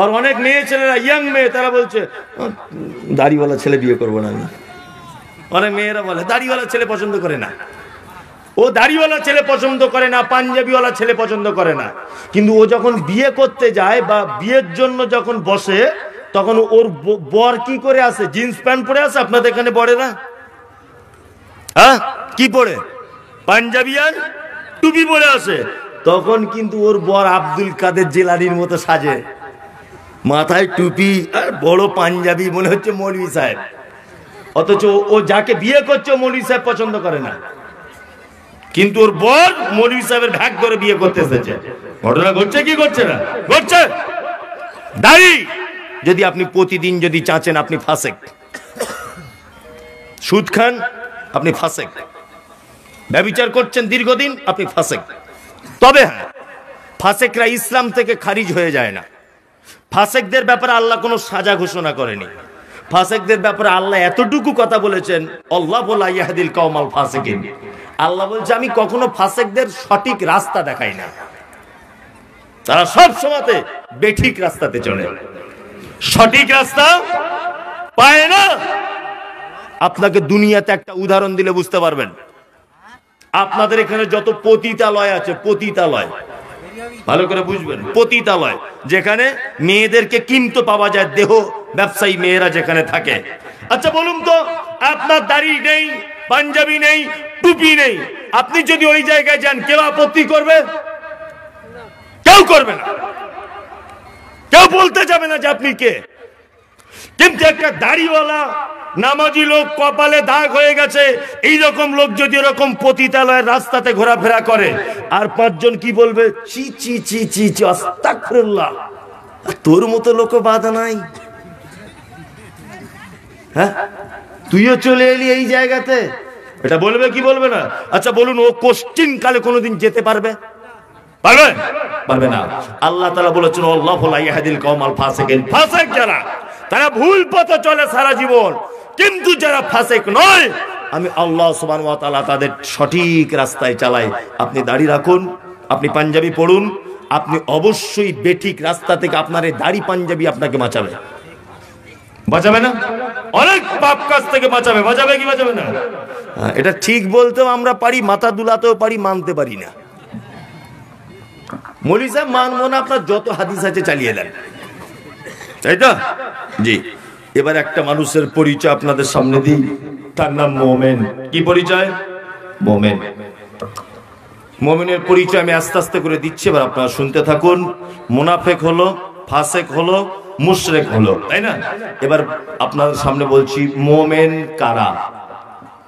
আর অনেক মেয়ে ছেলেরা, ইয়াং মেয়ে, তারা বলছে দাড়িওয়ালা ছেলে বিয়ে করবো না আমি। অনেক মেয়েরা বলে দাড়িওয়ালা ছেলে পছন্দ করে না, ও দাড়িওয়ালা ছেলে পছন্দ করে না, পাঞ্জাবিওয়ালা ছেলে পছন্দ করে না। কিন্তু ও যখন বিয়ে করতে যায় বা বিয়ের জন্য যখন বসে, তখন ওর বর কি করে আসে? জিন্স প্যান্ট পরে আসে। আপনাদের এখানে পরে না? হ্যাঁ, কি পরে? পাঞ্জাবি আর টুপি পরে আসে। তখন কিন্তু ওর বর আব্দুল কাদের জিলানীর মতো সাজে, মাথায় টুপি আর বড় পাঞ্জাবি, মনে হচ্ছে মৌলভী সাহেব। অথচ ও যাকে বিয়ে করছে মৌলভী সাহেব পছন্দ করে না, কিন্তু ওর বর মৌলভী সাহেবের ভাগ ধরে বিয়ে করতে এসেছে। ঘটনা ঘটছে কি ঘটছে না? ঘটছে। দাড়ি যদি আপনি প্রতিদিন যদি চাচেন, আপনি ফাসেক। সুদ খান, আপনি ফাসেক। ব্যভিচার করছেন দীর্ঘদিন, আপনি ফাসেক। তবে হ্যাঁ, ফাসেকরা ইসলাম থেকে খারিজ হয়ে যায় না। ফাসেকদের ব্যাপারে আল্লাহ কোনো সাজা ঘোষণা করেনি। ফাসেকদের ব্যাপারে আল্লাহ এতটুকু কথা বলেছেন, আল্লাহ বলা ইয়াহদিল কওমাল ফাসিকিন। আল্লাহ বলছে আমি কখনো ফাসেকদের সঠিক রাস্তা দেখাই না, তারা সব সময়তে বেঠিক রাস্তাতে চলে, সঠিক রাস্তা পায় না। আপনাকে দুনিয়াতে একটা উদাহরণ দিলে বুঝতে পারবেন। আপনাদের এখানে যত পতিতালয় আছে, পতিতালয় ভালো করে বুঝবেন, পতিতালয় যেখানে মেয়েদেরকে কিনতে পাওয়া যায়, দেহ ব্যবসায়ী মেয়েরা যেখানে থাকে। আচ্ছা বলুন তো, আপনার দাড়ি নেই, পাঞ্জাবি নেই, টুপি নেই, আপনি যদি ওই জায়গায় যান, কেউ আপত্তি করবে? কেউ করবে না, কেউ বলতে যাবে না যে আপনি কে। কিন্তু একটা দাড়িওয়ালা নামাজি লোক, কপালে দাগ হয়ে গেছে, এইরকম লোক যদি এরকম পতিতালয়ের রাস্তাতে ঘোরাফেরা করে, আর পাঁচজন কি বলবে? চি চি চি চি চি, আস্তাগফিরুল্লাহ, তোর মতো লোক বাধা নাই। হ্যাঁ, তুইও চলে এলি এই জায়গাতে, এটা বলবে কি বলবে না? আচ্ছা বলুন, ও কোশ্চিন কালে কোনোদিন যেতে পারবে? পারবে? পারবে না। আল্লাহ তাআলা বলেছেন আল্লাহু লা ইয়াহদিল কওমাল ফাসিকিন। ফাসিক যারা, তারা ভুল পথে চলে সারা জীবন, কিন্তু যারা ফাসিক নয়, আমি আল্লাহ সুবহানাহু ওয়া তাআলা তাদের সঠিক রাস্তায় চালাই। আপনি দাড়ি রাখুন, আপনি পাঞ্জাবি পড়ুন, আপনি অবশ্যই বেঠিক রাস্তা থেকে আপনার এই দাড়ি পাঞ্জাবি আপনাকে বাঁচাবে। বাঁচাবে না? অনেক পাপ কাজ থেকে বাঁচাবে। বাঁচাবে কি বাঁচাবে না? এটা ঠিক বলতেও আমরা পারি, মাথা দুলাতেও পারি, মানতে পারি না। মৌলভী সাহেব মানবো না, আপনার যত হাদিস আছে চালিয়ে দেন, তাই তো? জি। এবার একটা মানুষের পরিচয় আপনাদের সামনে দিই, তার নাম মোমেন। কি পরিচয়? মোমেন। মোমেনের পরিচয় আমি আস্তে আস্তে করে দিচ্ছি, এবার আপনারা শুনতে থাকুন। মুনাফেক হলো, ফাসেক হলো, মুশরিক হলো, তাই না? এবার আপনাদের সামনে বলছি মোমেন কারা।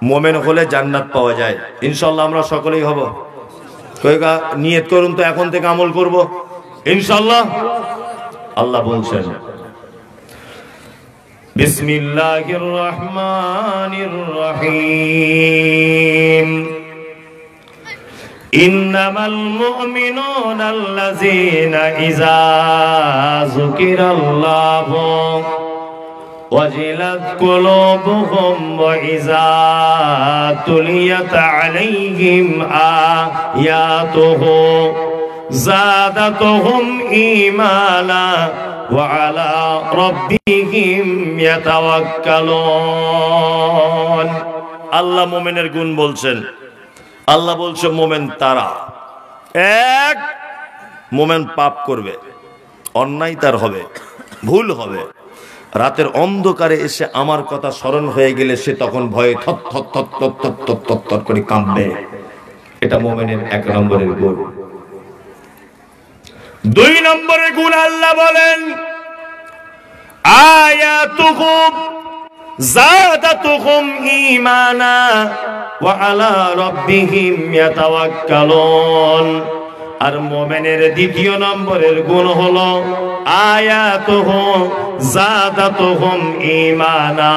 মোমেন হলে জান্নাত পাওয়া যায় ইনশাআল্লাহ। আমরা সকলেই হব। নিয়ত করুন তো, এখন থেকে আমল করব ইনশাআল্লাহ। আল্লাহ বলছেন বিসমিল্লাহির রহমানির রহিম, ইন্নামাল মুমিনুনা আল্লাযীনা ইযা যুকিরাল্লাহু ওয়াজিলাত কুলুবুহুম ওয়া ইযা তুলিয়াত আলাইহিম আয়াতুহু যাদাতুহুম ঈমানা ওয়া আলা রাব্বিহিম ইয়াতাওয়াক্কালুন। আল্লাহ মুমিনের গুণ বলছেন। আল্লাহ বলছে মোমেন তারা, এক, মোমেন পাপ করবে, অন্যায় তার হবে, ভুল হবে, রাতের অন্ধকারে এসে আমার কথা স্মরণ হয়ে গেলে সে তখন ভয়ে থর করে কাঁপবে। এটা মোমেনের এক নম্বরের গুণ। দুই নম্বরের গুণ আল্লাহ বলেন আয়াতুহুম যাদাতুহুম ঈমানা ওয়া আলা রাব্বিহিম ইয়াতাওয়াক্কালুন। আর মুমিনের দ্বিতীয় নম্বরের গুণ হলো আয়াতুহু যাদাতুহুম ঈমানা।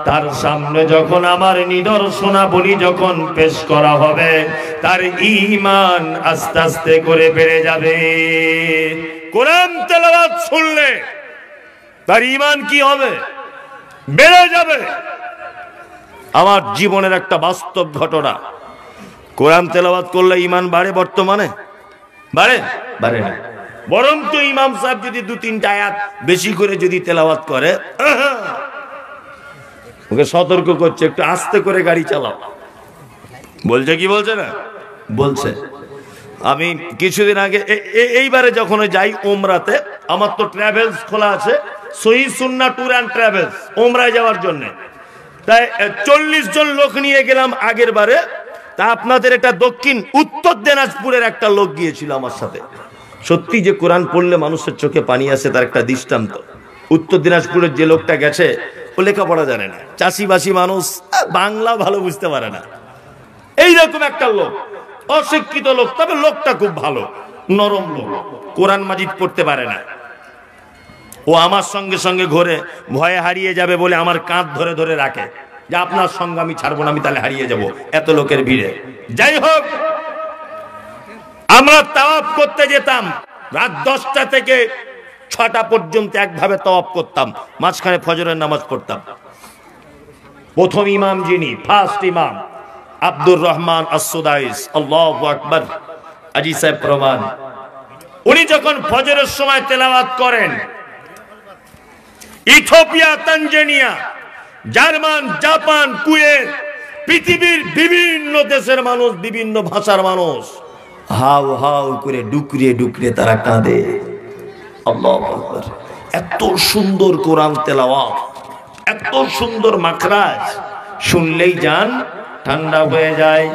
তার সামনে যখন আমার নিদর্শনাবলী যখন পেশ করা হবে, তার ঈমান আস্তে আস্তে করে বেড়ে যাবে। কোরআন তেলাওয়াত শুনলে তার ঈমান কি হবে? বেড়ে যাবে। আমার জীবনের একটা বাস্তব ঘটনা, কোরআন তেলাওয়াত করলে ঈমান বাড়ে? বর্তমানে বাড়ে? বাড়ে না। বরং তো ইমাম সাহেব যদি 2-3টা আয়াত বেশি করে যদি তেলাওয়াত করে, ওকে সতর্ক করছে একটু আস্তে করে গাড়ি চালাও। বলছে কি বলছে না? বলছে। আমি কিছুদিন আগে এইবারে যখন যাই ওমরাতে, আমার তো ট্রাভেলস খোলা আছে, সহিহ সুন্নাহ ট্যুর অ্যান্ড ট্রাভেলস, ওমরায় যাওয়ার জন্য। তাই 40 জন লোক নিয়ে গেলাম আগের বারে। তা আপনাদের এটা উত্তর দিনাজপুরের একটা লোক গিয়েছিল আমার সাথে। সত্যি যে কোরআন পড়লে মানুষের চোখে পানি আসে তার একটা দৃষ্টান্ত। উত্তর দিনাজপুরের যে লোকটা গেছে ও লেখাপড়া জানে না, চাষিবাসী মানুষ, বাংলা ভালো বুঝতে পারে না, এইরকম একটা লোক, অশিক্ষিত লোক। তবে লোকটা খুব ভালো, নরম লোক, কোরআন মাজিদ পড়তে পারে না। ও আমার সঙ্গে সঙ্গে ঘুরে ভয়ে হারিয়ে যাবে বলে আমার কাঁধ ধরে ধরে রাখে যে আপনার সঙ্গে আমি ছাড়বো না, আমি তাহলে হারিয়ে যাব এত লোকের ভিড়ে। যাই হোক, আমরা তাওয়াফ করতে যেতাম রাত 10টা থেকে 6টা পর্যন্ত একভাবে তাওয়াফ করতাম, মাঝখানে ফজরের নামাজ পড়তাম। প্রথম ইমাম যিনি, ফার্স্ট ইমাম আব্দুর রহমান আস-সুদাইস, আল্লাহু আকবার, আজি সাহেব প্রমাণ। উনি যখন ফজরের সময় তেলাওয়াত করেন, Ethiopia, Tanzania, German, Japan, Kuwait, পৃথিবীর বিভিন্ন দেশের মানুষ, বিভিন্ন ভাষার মানুষ হাউ হাউ করে ডুকরিয়ে ডুকরিয়ে তারা কাঁদে। আল্লাহু আকবার। এত সুন্দর কোরআন তেলাওয়াত, এত সুন্দর মাখরাজ, শুনলেই জান ঠান্ডা হয়ে যায়।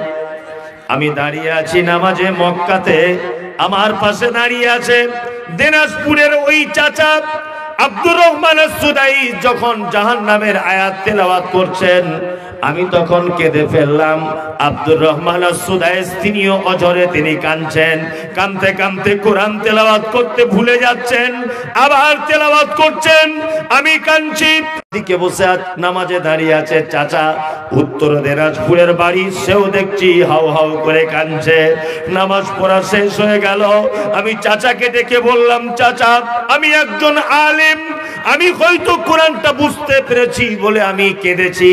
আমি দাঁড়িয়ে আছি নামাজে মক্কাতে, আমার পাশে দাঁড়িয়ে আছে দিনাজপুরের ওই চাচা আব্দুর রহমান আস-সুদাইস। যখন জাহান্নামের আয়াত তেলাওয়াত করছেন, আমি তখন কেঁদে ফেললাম। আব্দুর রহমান আস-সুদাইস তিনিও অঝরে তিনি কাঁদছেন, কাঁদতে কাঁদতে কোরআন তেলাওয়াত করতে ভুলে যাচ্ছেন, আবার তেলাওয়াত করছেন, আমি কাঁদছি। দিকে বসে নামাজে দাঁড়িয়ে আছে চাচা, উত্তর দিনাজপুরের বাড়ি, সেও দেখছি হাউ হাউ করে কাঁদছে। নামাজ পড়া শেষ হয়ে গেল, আমি চাচাকে ডেকে বললাম, চাচা আমি একজন আলেম, আমি হয়তো কোরআনটা বুঝতে পেরেছি বলে আমি কেঁদেছি,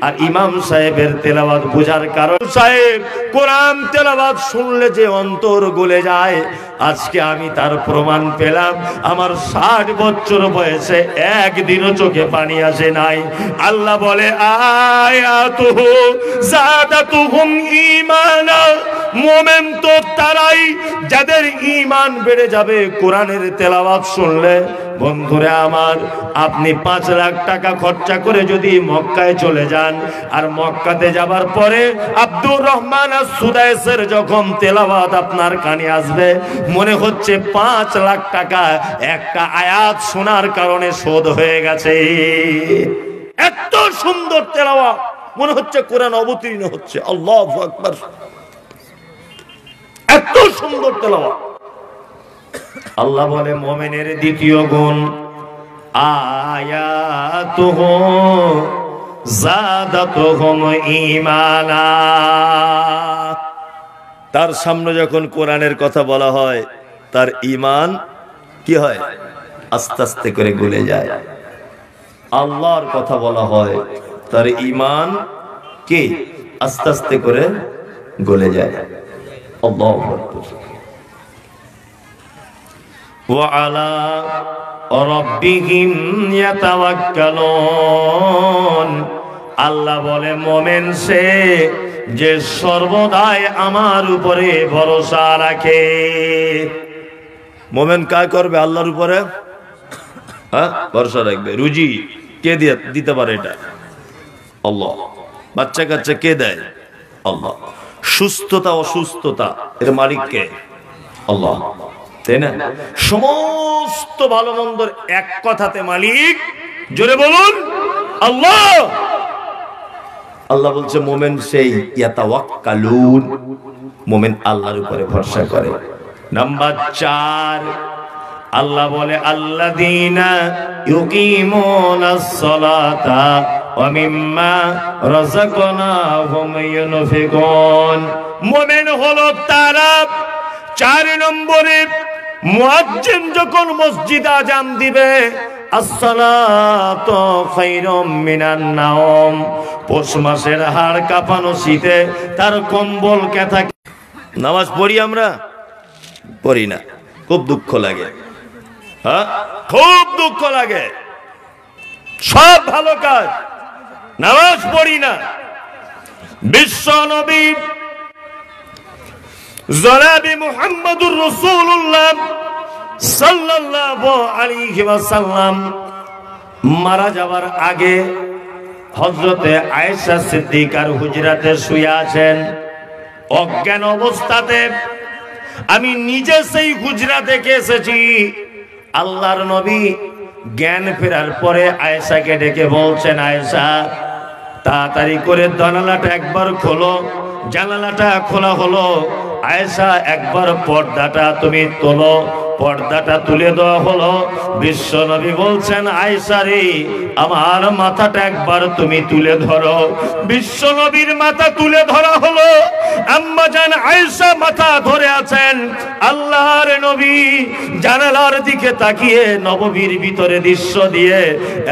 আর ইমাম সাহেবের তেলাওয়াত বোঝার কারণ, সাহেব কোরআন তেলাওয়াত শুনলে যে অন্তর গলে যায়, আজকে আমি তার প্রমাণ পেলাম। আমার 60 বছর বয়সে একদিনও চোখে পানি আসে নাই। আল্লাহ বলে, আয়াতুহু যাদাতুহুম ঈমানা, মুমিন তো তারাই যাদের ঈমান বেড়ে যাবে কোরআনের তেলাওয়াত শুনলে। বন্ধুরা আমার, আপনি 5 লাখ টাকা খরচা করে যদি মক্কায় চলে যান, আর মক্কাতে যাবার পরে আব্দুর রহমান আস-সুদাইসের যখন তেলাওয়াত আপনার কানে আসবে, মনে হচ্ছে 5 লাখ টাকা একটা আয়াত শোনার কারণে শোধ হয়ে গেছে। এত সুন্দর তেলাওয়াত, মনে হচ্ছে কোরআন অবতীর্ণ হচ্ছে। আল্লাহু আকবার। এত সুন্দর তেলাওয়াত। আল্লাহ বলে মুমিনের দ্বিতীয় গুণ, আয়াতুহু যাদাতুহুম ঈমানা। তার সামনে যখন কোরআনের কথা বলা হয়, তার ঈমান কি হয়? আস্তে আস্তে করে গলে যায়। আল্লাহর কথা বলা হয়, তার ঈমান কি আস্তে আস্তে করে গলে যায়। আল্লাহু আকবার। وعلى ربهم يتوكلون। আল্লাহ বলে মুমিন সে যে সর্বদাই আমার উপরে ভরসা রাখে। মুমিন কাজ করবে আল্লাহর উপরে, হ্যাঁ ভরসা রাখবে। রুজি কে দিতে পারে? এটা আল্লাহ। বাচ্চা কাচ্চা কে দেয়? আল্লাহ। সুস্থতা অসুস্থতা এর মালিক কে? আল্লাহ, তাই না? সমস্ত ভালো মন্দর এক কথাতে মালিক, জোরে বলুন আল্লাহ। আল্লাহ বলছে মুমিন সেই ইয়াতাওয়াক্কালুন, মুমিন আল্লাহর উপরে ভরসা করে। নাম্বার 4, আল্লাহ বলে আল্লাযীনা ইউকিমুনাস সালাতা ওয়া মিম্মা রাযাকনাহুম ইউনফিকুন। মুমিন হলো তারা, 4 নম্বরে মুয়াজ্জিন যখন মসজিদে আযান দিবে, আসসালাতু খায়রুম মিনান নাওম, পৌষ মাসের হাড় কাঁপানো শীতে তার কম্বল কেথা। নামাজ পড়ি আমরা? পড়ি না। খুব দুঃখ লাগে, হ্যাঁ খুব দুঃখ লাগে। সব ভালো কাজ, নামাজ পড়ি না। বিশ্ব নবী জনাবে মুহাম্মদুর রাসূলুল্লাহ সাল্লাল্লাহু আলাইহি ওয়াসাল্লাম মারা যাওয়ার আগে হযরতে আয়েশা সিদ্দিকার হুজরাতে শুয়ে আছেন অজ্ঞান অবস্থাতে। আমি নিজে সেই হুজরা দেখে এসেছি। আল্লাহর নবী জ্ঞান ফেরার পরে আয়েশাকে ডেকে বলছেন, আয়েশা তাড়াতাড়ি করে জানালাটা একবার খোলো। জানালাটা খোলা হলো। আয়েশা একবার পর্দাটা তুমি তোলো। পর্দাটা তুলে দেওয়া হলো। বিশ্ব নবী বলছেন, আয়েশা রে আমার মাথাটা একবার তুমি তুলে ধরো। বিশ্ব নবীর মাথা তুলে ধরা হলো। আম্মা জান আয়েশা মাথা ধরে আছেন। আল্লাহর নবী জানালার দিকে তাকিয়ে নববীর ভিতরে দৃশ্য দিয়ে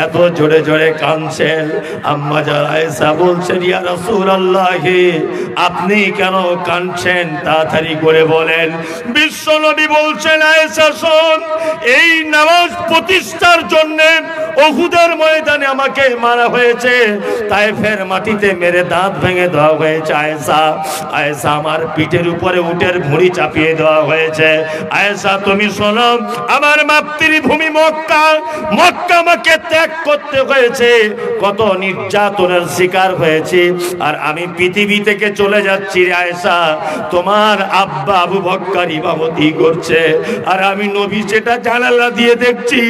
এত জোরে জোরে কাঁদছেন। আম্মা জান আয়েশা বলছেন, ইয়া রাসূলুল্লাহ আপনি কেন কাঁদছেন তাড়াতাড়ি করে বলেন। বিশ্ব নবী বলছেন, আয়েশা শোন, এই নামাজ প্রতিষ্ঠার জন্য উহুদের ময়দানে আমাকে মারা হয়েছে, তায়েফের মাটিতে মেরে দাঁত ভেঙে দেওয়া হয়েছে। আয়েশা আয়েশা আমার পিঠের উপরে উটের ভুঁড়ি চাপিয়ে দেওয়া হয়েছে। আয়েশা তুমি শোনো, আমার মাতৃভূমি মক্কা, মক্কা আমাকে ত্যাগ করতে হয়েছে, কত নির্যাতনের শিকার হয়েছে, আর আমি পৃথিবী থেকে চলে যাচ্ছি। আয়েশা তোমার আব্বা আবু বকর ইমামতি করছে আর আমি নবী সেটা জানালা দিয়ে দেখছি।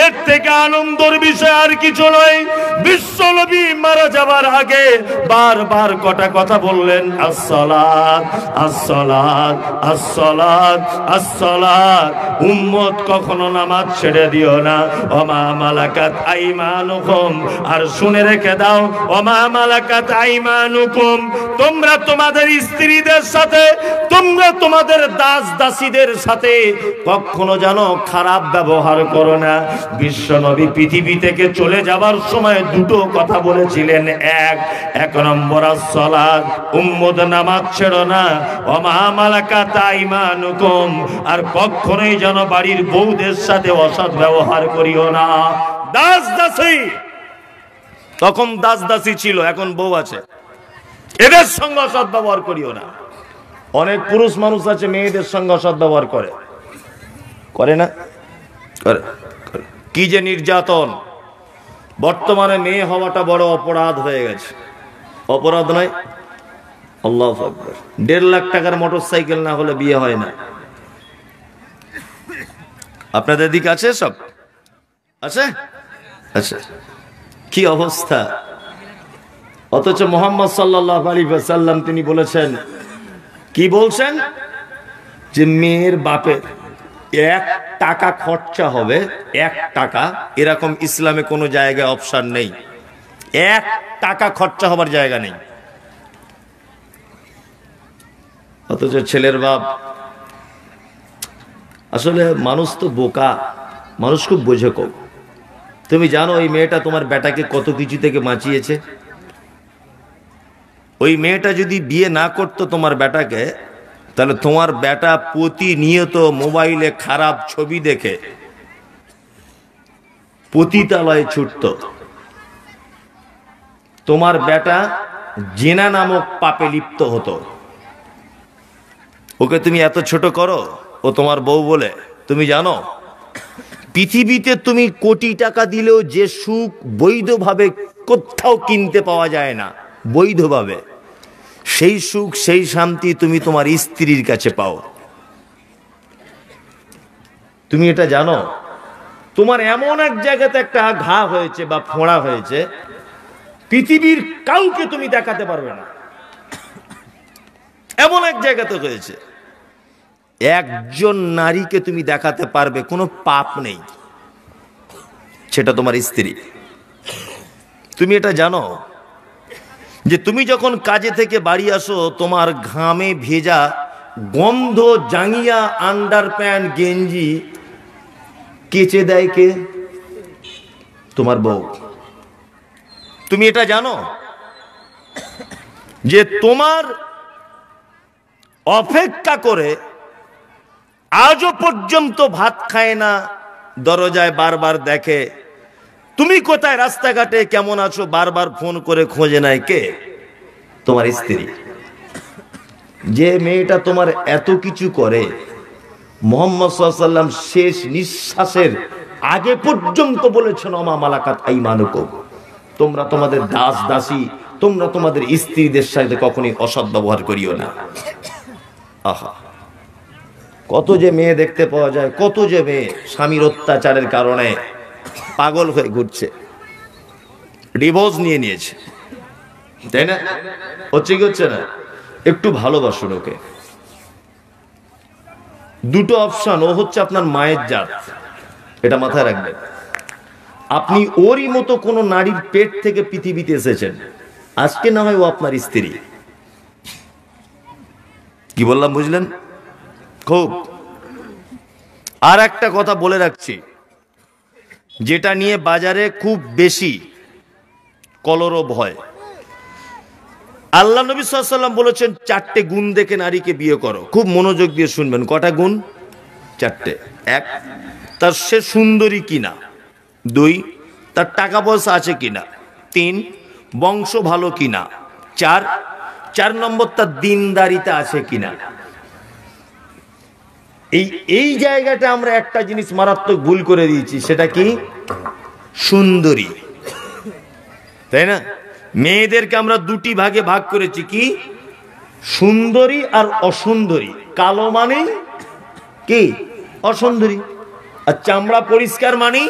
এর থেকে আনন্দের বিষয় আর কিছু নয়। বিশ্ব নবী মারা যাবার আগে বারবার কটা কথা বললেন, আসসালাত আসসালাত আসসালাত আসসালাত। উম্মত কখনো নামাজ ছেড়ে দিও না। ওমা মালাকাত আইমানুকুম, আর শুনে রেখে দাও, ওমা মালাকাত আইমানুকুম, তোমরা তোমাদের স্ত্রীদের সাথে, তোমরা তোমাদের দাস দাসীদের সাথে কখনো যেন খারাপ ব্যবহার করো না। বিশ্ব নবী পৃথিবী থেকে চলে যাবার সময় দুটো কথা বলেছিলেন। এক নম্বর আসসালাত, উম্মত নামাজ ছেড়ো না। ওমা মালাকাত আইমানুকুম, আর কখনোই যেন বাড়ির বউদের সাথে অসৎ ব্যবহার করিও না। দাস দাসী, তখন দাস দাসী ছিল, এখন বউ আছে, এদের সঙ্গে অসৎ ব্যবহার করিও না। অনেক পুরুষ মানুষ আছে মেয়েদের সঙ্গে অসৎ ব্যবহার করে, করে না? করে। কি যে নির্যাতন! বর্তমানে মেয়ে হওয়াটা বড় অপরাধ হয়ে গেছে। অপরাধ নয়? আল্লাহু আকবার। 1.5 লাখ টাকার মোটরসাইকেল না হলে বিয়ে হয় না। আপনাদের দিকে আছে সব? আছে? আচ্ছা, কি অবস্থা! অথচ মুহাম্মদ সাল্লাল্লাহু আলাইহি ওয়াসাল্লাম তিনি বলেছেন, কি বলছেন? যে মেয়ের বাপের 1 টাকা খরচা হবে, 1 টাকা, এরকম ইসলামে কোনো জায়গায় অপশন নেই। 1 টাকা খরচা হবার জায়গা নেই। অথচ ছেলের বাপ, আসলে মানুষ তো বোকা, মানুষ খুব বোঝে কম। তুমি জানো ওই মেয়েটা তোমার বেটাকে কত কিছু থেকে বাঁচিয়েছে? ওই মেয়েটা যদি বিয়ে না করতো তোমার বেটাকে, তাহলে তোমার বেটা প্রতিনিয়ত মোবাইলে খারাপ ছবি দেখে পতিতালয়ে ছুটত। তোমার বেটা জিনা নামক পাপে লিপ্ত হতো। ওকে তুমি এত ছোট করো, ও তোমার বউ বলে। তুমি জানো পৃথিবীতে তুমি কোটি টাকা দিলেও যে সুখ বৈধভাবে কোথাও কিনতে পাওয়া যায় না, বৈধভাবে, সেই সুখ সেই শান্তি তুমি তোমার স্ত্রীর কাছে পাও। তুমি এটা জানো? তোমার এমন এক জায়গাতে একটা ঘা হয়েছে বা ফোঁড়া হয়েছে, পৃথিবীর কাউকে তুমি দেখাতে পারবে না। এমন এক জায়গাতে হয়েছে, একজন নারীকে তুমি দেখাতে পারবে, কোনো পাপ নেই, সেটা তোমার স্ত্রী। তুমি এটা জানো যে তুমি যখন কাজে থেকে বাড়ি আসো, তোমার ঘামে ভেজা গন্ধ জাঙ্গিয়া আন্ডার প্যান্ট গেঞ্জি কেচে দেয় কে? তোমার বউ। তুমি এটা জানো যে তোমার অপেক্ষা করে আজও পর্যন্ত ভাত খায় না, দরজায় বারবার দেখে, তুমি কোথায়, রাস্তাঘাটে কেমন আছো বারবার ফোন করে খোঁজে নেয়। কে? তোমার স্ত্রী। যে মেয়েটা তোমার এত কিছু করে, মুহাম্মদ সাল্লাল্লাহু আলাইহি ওয়াসাল্লাম শেষ নিঃশ্বাসের আগে পর্যন্ত বলেছেন ওমা মালাকাত আইমানুকুম, তোমরা তোমাদের দাস দাসী, তোমরা তোমাদের স্ত্রীদের সাথে কখনোই অসৎ ব্যবহার করিও না। আহা, কত যে মেয়ে দেখতে পাওয়া যায়, কত যে মেয়ে স্বামীর অত্যাচারের কারণে পাগল হয়ে ঘুরছে, ডিভোর্স নিয়ে নিয়েছে, তাই না? হচ্ছে কি হচ্ছে না? একটু ভালোবাসুন ওকে। দুটো অপশন, ও হচ্ছে আপনার মায়ের জাত, এটা মাথায় রাখবেন। আপনি ওরই মতো কোন নারীর পেট থেকে পৃথিবীতে এসেছেন, আজকে না হয় ও আপনার স্ত্রী। কি বললাম বুঝলেন? খুব। আর একটা কথা বলে রাখছি, যেটা নিয়ে বাজারে খুব বেশি কলরব হয়। আল্লাহ নবী সাল্লাল্লাহু আলাইহি ওয়াসাল্লাম বলেছেন 4টে গুণ দেখে নারীকে বিয়ে করো। খুব মনোযোগ দিয়ে শুনবেন। কটা গুণ? 4টে। 1, তার সে সুন্দরী কিনা। 2, তার টাকা পয়সা আছে কিনা। 3, বংশ ভালো কিনা। 4 নম্বর, তার দিনদারিতা আছে কিনা। এই জায়গাটা আমরা একটা জিনিস মারাত্মক ভুল করে দিয়েছি, সেটা কি? সুন্দরী, তাই না? মেয়েদেরকে আমরা দুটি ভাগে ভাগ করেছি, কি? সুন্দরী আর অসুন্দরী। কালো মানে কি? অসুন্দরী। আর চামড়া পরিষ্কার মানে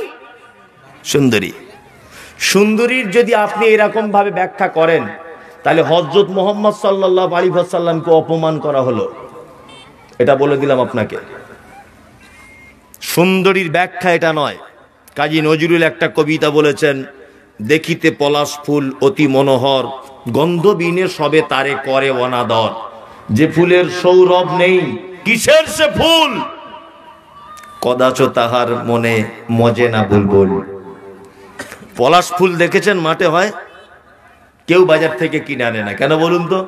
সুন্দরী। সুন্দরীর যদি আপনি এরকম ভাবে ব্যাখ্যা করেন, তাহলে হযরত মুহাম্মদ সাল্লাল্লাহু আলাইহি ওয়াসাল্লামকে অপমান করা হলো। এটা বলে দিলাম আপনাকে। সুন্দরীর ব্যাখ্যা এটা নয়। কাজী নজরুল একটা কবিতা বলেছেন, দেখিতে পলাশ ফুল অতি মনোহর, গন্ধবিনে সবে তারে করে অনাদর। যে ফুলের সৌরভ নেই, কিসের সে ফুল? কদাচ তাহার মনে মজে না বুলবুল। পলাশ ফুল দেখেছেন মাঠে হয়, কেউ বাজার থেকে কিনে আনে না। কেন বলুন তো?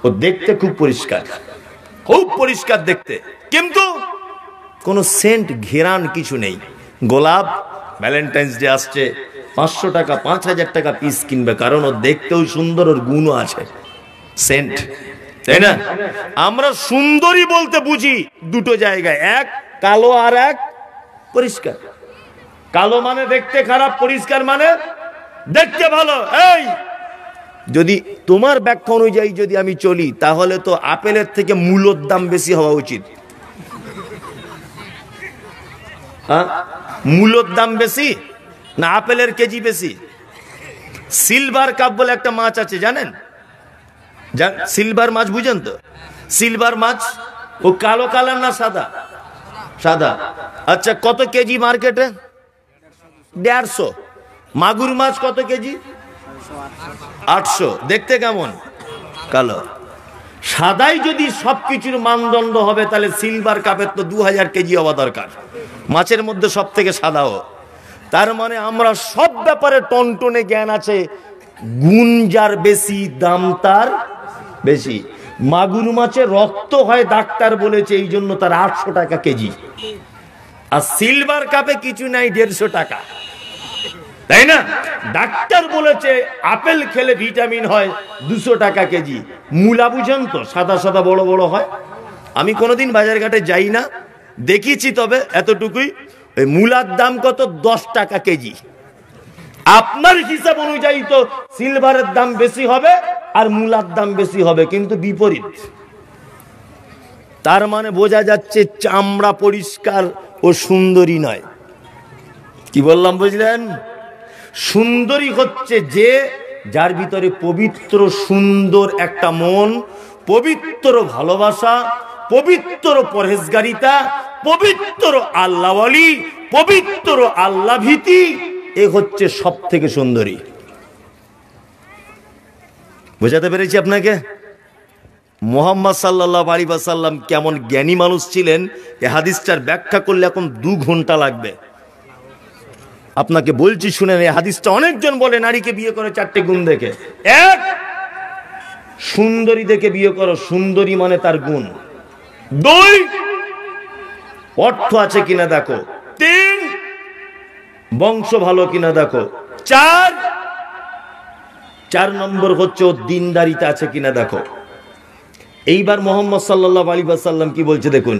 ও দেখতে খুব পরিষ্কার, খুব পরিষ্কার দেখতে, কিন্তু কোনো সেন্ট ঘেরান কিছু নেই। গোলাপ ভ্যালেন্টাইন্স ডে আসছে, 500 টাকা 5000 টাকা পিস কিনবে, কারণ ও দেখতেও সুন্দর, ওর গুণও আছে, সেন্ট, তাই না? আমরা সুন্দরী বলতে বুঝি দুটো জায়গায়, এক কালো আর এক পরিষ্কার। কালো মানে দেখতে খারাপ, পরিষ্কার মানে দেখতে ভালো। এই যদি তোমার ব্যাখ্যা অনুযায়ী যদি আমি চলি, তাহলে তো আপেলের থেকে মূলর দাম বেশি হওয়া উচিত। মূলর দাম বেশি না আপেলের কেজি বেশি? সিলভার কাপ বলে একটা মাছ আছে, জানেন? সিলভার মাছ বুঝেন তো? সিলভার মাছ ও কালো কালার না সাদা? সাদা। আচ্ছা, কত কেজি মার্কেটে? 150। মাগুর মাছ কত কেজি? 800। দেখতে কেমন? কালো। সাদাই যদি সবকিছুর মানদণ্ড হবে, তাহলে সিলভার কাপের তো 2000 কেজি হওয়া দরকার, মাছের মধ্যে সব থেকে সাদাও। তার মানে আমরা সব ব্যাপারে টনটনে জ্ঞান আছে, গুণ যার বেশি দাম তার বেশি। মাগুর মাছে রক্ত হয়, ডাক্তার বলেছে, এই জন্য তার 800 টাকা কেজি। আর সিলভার কাপে কিছু নাই, 150 টাকা, তাই না? ডাক্তার বলেছে আপেল খেলে ভিটামিন হয়, 200 টাকা কেজি। মূলা বুঝেন তো? সাদা সাদা বড় বড় হয়। আমি কোনোদিন বাজার ঘাটে যাই না, দেখিছি, তবে এতটুকুই, ওই মূলার দাম কত? 10 টাকা কেজি। আপনার হিসাব অনুযায়ী তো সিলভারের দাম বেশি হবে আর মূলার দাম বেশি হবে, কিন্তু বিপরীত। তার মানে বোঝা যাচ্ছে চামড়া পরিষ্কার ও সুন্দরী নয়। কি বললাম বুঝলেন? সুন্দরী হচ্ছে যে যার ভিতরে পবিত্র সুন্দর একটা মন, পবিত্র ভালোবাসা, পবিত্র পরহেজগারিতা, পবিত্র আল্লাহওয়ালি, পবিত্র আল্লাহ ভীতি, এ হচ্ছে সব থেকে সুন্দরী। বোঝাতে পেরেছি আপনাকে? মুহাম্মদ সাল্লাল্লাহু আলাইহি ওয়াসাল্লাম কেমন জ্ঞানী মানুষ ছিলেন, এ হাদিসটার ব্যাখ্যা করলে এখন 2 ঘন্টা লাগবে। আপনাকে বলছি শুনেন, এই হাদিসটা অনেকজন বলে নারীকে বিয়ে করে 4টে গুণ দেখে। 1, সুন্দরী দেখে বিয়ে করো, সুন্দরী মানে তার গুণ। 2, অর্থ আছে কিনা দেখো। 3, বংশ ভালো কিনা দেখো। 4 নম্বর হচ্ছে ও দিনদারিতে আছে কিনা দেখো। এইবার মোহাম্মদ সাল্লাল্লাহু আলাইহি ওয়াসাল্লাম কি বলছে দেখুন।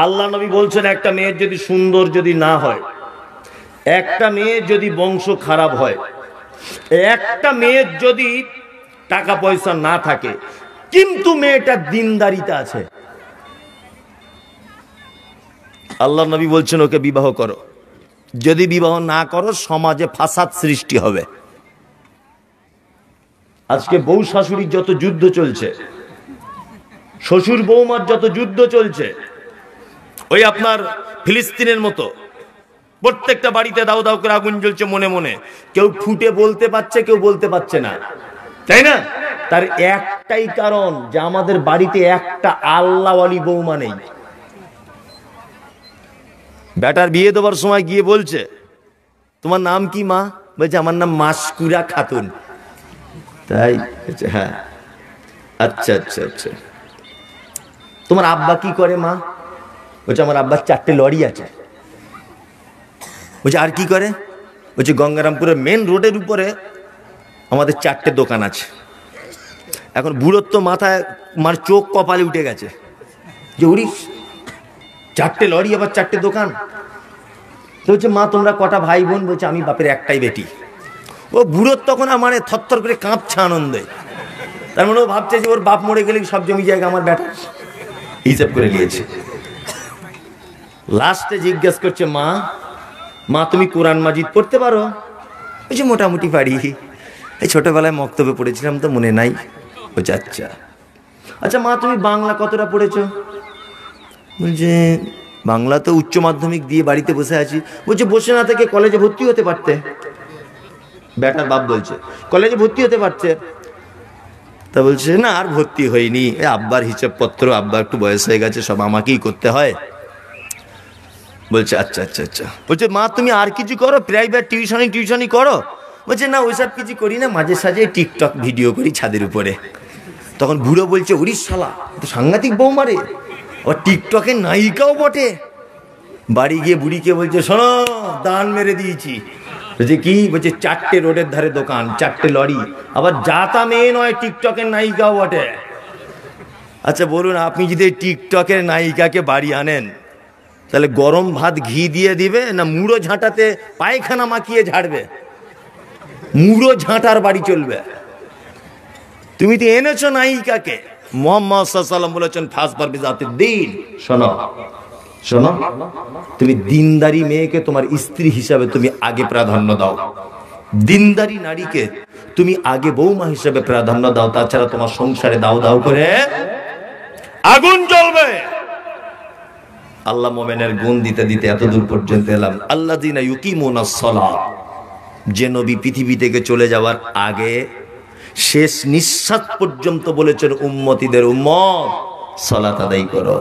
আল্লাহ নবী বলছেন একটা মেয়ের যদি সুন্দর যদি না হয়, একটা মেয়ের যদি বংশ খারাপ হয়, একটা মেয়ের যদি টাকা পয়সা না থাকে, কিন্তু মেয়েটা দিনদারিতে আছে, আল্লাহ নবী বলছেন ওকে বিবাহ করো। যদি বিবাহ না করো সমাজে ফাসাদ সৃষ্টি হবে। আজকে বউ শাশুড়ির যত যুদ্ধ চলছে, শ্বশুর বৌমার যত যুদ্ধ চলছে, ওই আপনার ফিলিস্তিনের মতো প্রত্যেকটা বাড়িতে দাও দাও করে আগুন জ্বলছে মনে মনে। কেউ ফুটে বলতে পারছে, কেউ বলতে পারছে না, তাই না? তার একটাই কারণ যে আমাদের বাড়িতে একটা আল্লাহওয়ালি বৌমা নেই। বেটার বিয়ে দেওয়ার সময় গিয়ে বলছে তোমার নাম কি মা? বলছে আমার নাম মাসকুরা খাতুন। তাই? হ্যাঁ। আচ্ছা আচ্ছা আচ্ছা। তোমার আব্বা কি করে মা? বলছে আমার আব্বার 4টে লরি আছে। বলছে আর কি করে? বলছে গঙ্গারামপুরের মেন রোডের উপরে আমাদের 4টে দোকান আছে। এখন বুড়োর তো মাথায় মার চোখ কপালে উঠে গেছে যে উড়িস 4টে লরি আবার 4টে দোকান। তো বলছে মা তোমরা কটা ভাই বোন? বলছে আমি বাপের একটাই বেটি। ও বুড়োর তখন আমার থরথর করে কাঁপছে আনন্দে। তার মানে ও ভাবছে যে ওর বাপ মরে গেলে সব জমি জায়গা আমার বেটা, হিসাব করে নিয়েছে। লাস্টে জিজ্ঞেস করছে মা, মা তুমি কোরআন মাজিদ পড়তে পারো? বলছে মোটামুটি পারি, এই ছোটবেলায় মক্তবে পড়েছিলাম তো মনে নাই। বলছে আচ্ছা আচ্ছা মা তুমি বাংলা কতটা পড়েছ? বলছে বাংলা তো উচ্চ মাধ্যমিক দিয়ে বাড়িতে বসে আছি। বলছে বসে না থেকে কলেজে ভর্তি হতে পারতে। বেটার বাপ বলছে কলেজে ভর্তি হতে পারছে। তা বলছে না আর ভর্তি হয়নি, আব্বার হিসাবপত্র, আব্বা একটু বয়স হয়ে গেছে, সব আমাকেই করতে হয়। বলছে আচ্ছা আচ্ছা আচ্ছা। বলছে মা তুমি আর কিছু করো? প্রাইভেট টিউশনি করো? বলছে না ওইসব কিছু করি না, মাঝে সাঝে টিকটক ভিডিও করি ছাদের উপরে। তখন বুড়ো বলছে উড়িস শালা তো সাংঘাতিক বৌমারে, আবার টিকটকের নায়িকাও বটে। বাড়ি গিয়ে বুড়িকে বলছে শোনো দান মেরে দিয়েছি। বলছে কি? বলছে 4টে রোডের ধারে দোকান, 4টে লরি, আবার যাতা মেয়ে নয়, টিকটকের নায়িকাও বটে। আচ্ছা বলুন আপনি যদি টিকটকের নায়িকাকে বাড়ি আনেন তাহলে গরম ভাত ঘি দিয়ে দিবে না মুড়ো ঝাঁটাতে পায়খানা মাখিয়ে ঝাড়বে? মুড়ো ঝাঁটার বাড়ি চলবে। তুমি তো এনেছো নায়িকাকে। মুহাম্মদ সাল্লাল্লাহু আলাইহি ওয়াসাল্লাম বলেছেন ফাসবার বিজাতিদ দ্বীন। শোনো শোনো, তুমি দিনদারি মেয়েকে তোমার স্ত্রী হিসাবে তুমি আগে প্রাধান্য দাও। দিনদারি নারীকে তুমি আগে বৌমা হিসাবে প্রাধান্য দাও, তাছাড়া তোমার সংসারে দাও দাও করে আগুন জ্বলবে। আল্লাহ মোমেনের গুণ দিতে দিতে এত দূর পর্যন্ত এলাম। আল্লাযিনা ইউকিমুনাস সালাত, যে নবী পৃথিবী থেকে চলে যাওয়ার আগে শেষ নিঃশ্বাস পর্যন্ত বলেছেন উম্মতীদের উম্মত সালাত আদায় করো।